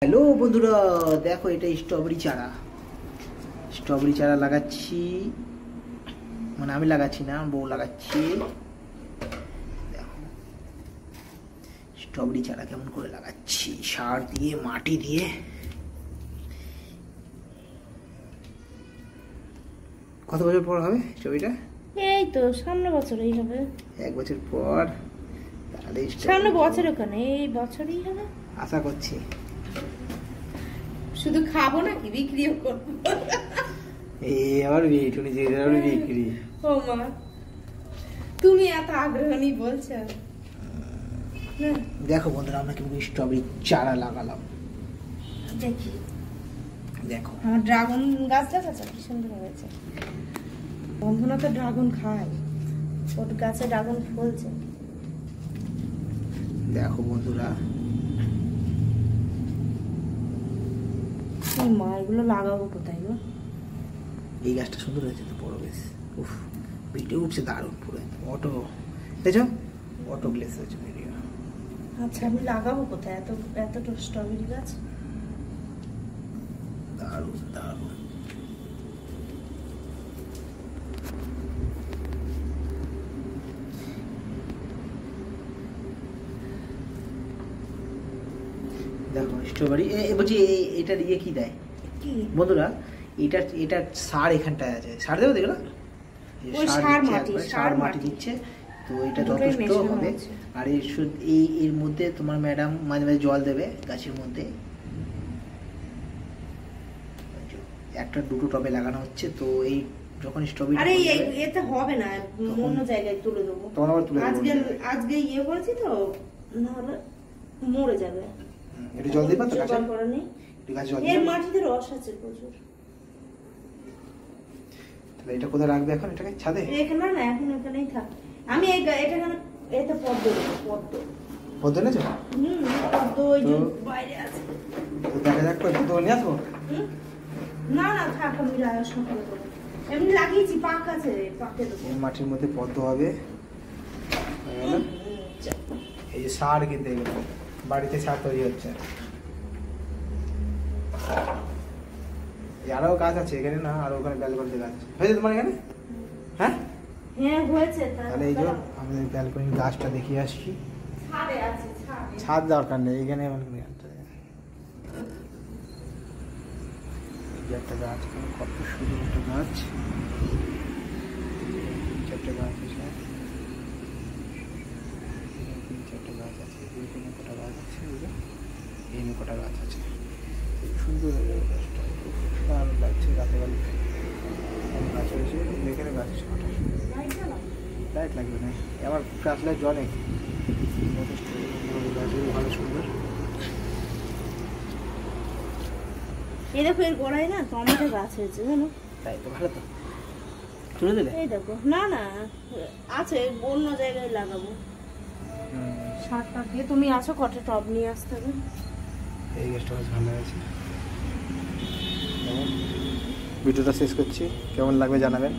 Hello বন্ধুরা, দেখো এটা স্ট্রবেরি চারা লাগাচ্ছি, মানে আমি লাগাচ্ছি না, বউ লাগাচ্ছি। দেখো স্ট্রবেরি চারা কেমন করে লাগাচ্ছি, সার দিয়ে মাটি দিয়ে। কত বছর পর হবে স্ট্রবেরিটা? এই তো সামনে বছরই হবে। 1 বছর পর? তাহলে সামনে বছর ওখানে এই বছরই হবে আশা করছি। শুধু খাবো নাকি বিক্রিও করবো? আবার বিক্রি। ও মা, তুমি এত আগ্রহ নিয়ে বলছো। দেখো বন্ধুরা, আমরা কিন্তু স্ট্রবেরি চারা লাগালাম। দেখি, দেখো আমার ড্রাগন গাছ লাগাচ্ছে, কি সুন্দর হয়েছে। বন্ধুরা তো ড্রাগন খায়, ওর গাছে ড্রাগন ফলছে। দেখো বন্ধুরা, মা এগুলো লাগাবো কোথায় গো? এই গাছটা সুন্দর হয়েছে তো, বড় বেশ। উফ, ভিডিও উঠছে দারুণ, পুরো অটো দেখছো, অটো গ্লেস হয়েছে ভিডিও। আচ্ছা, আমি লাগাবো কোথায় এতটা স্ট্রবেরি গাছ? দারুণ দারুণ। দেখো স্ট্রবেরি, বলছি এটার ইয়ে কি দেয় বন্ধুরা? এটা সার এখানটায় আছে, সার দেবো দেখো, সার মাটি দিচ্ছে তো এটা যথেষ্ট হবে। আর এর মধ্যে তোমার ম্যাডাম মাঝে মাঝে জল দেবে গাছের মধ্যে। একটা দুটো টবে লাগানো হচ্ছে তো, এই যখন স্ট্রবেরি আরে এতে হবে না, অন্য জায়গায় তুলে দেবো। তখন আবার তুলে দেবো। আজকে ইয়ে করেছি তো, না হলে মরে যাবে। একটু জল দিবা তো গাছে? এর মাটিতে রস আছে প্রচুর। তাহলে এটা কোথায় রাখবে এখন? এটাকে ছাদে? এখানে না, এখন এখানেই থাক। আমি এটা এটা পদ্ম দেবো, পদ্ম এনেছো? পদ্ম ওই যে বাইরে আছে। তো দেখা যাক, পদ্ম নিয়ে আসবো। না না থাক, আমি সকালে দেবো। এমনি লাগিয়েছি, পাক আছে, পাকে দেবো। মাটির মধ্যে পদ্ম হবে। এই যে সার কিনতে গেল, বাড়িতে সার তৈরি হচ্ছে। আরো গাছ আছে এখানে না, আর ওখানে ব্যালকনিতে গাছ আছে। হয়েছে তোমার এখানে? হ্যাঁ হ্যাঁ হয়েছে। তাহলে এই যে আমাদের ব্যালকনির গাছটা দেখিয়ে আসছি। ছাদে আছে, ছাদ দরকার নেই, এখানে একটা গাছ, কত সুন্দর একটা গাছ। চারটে গাছ আছে, চারটে গাছ আছে, এখানে কটা গাছ আছে, এখানে কটা গাছ আছে। সুন্দর গাছটা, ভালো লাগছে রাতে বেলা। গাছ হয়েছে এখানে, গাছ আছে কটা। লাইট লাগবে না, আমার ফ্ল্যাশ লাইট জলে যথেষ্ট। গাছগুলো ভালো সুন্দর। এই দেখো, এর গোড়ায় না টমেটো গাছ হয়েছে জানো? তাই তো, ভালো তো, তুলে দিলে? এই দেখো, না না আছে, অন্য জায়গায় লাগাবো। সারটা দিয়ে তুমি আছো, কটা টব নিয়ে আসতে হবে। এই গাছটা বেশ ভালো হয়েছে। ভিডিওটা শেষ করছি, কেমন লাগবে জানাবেন।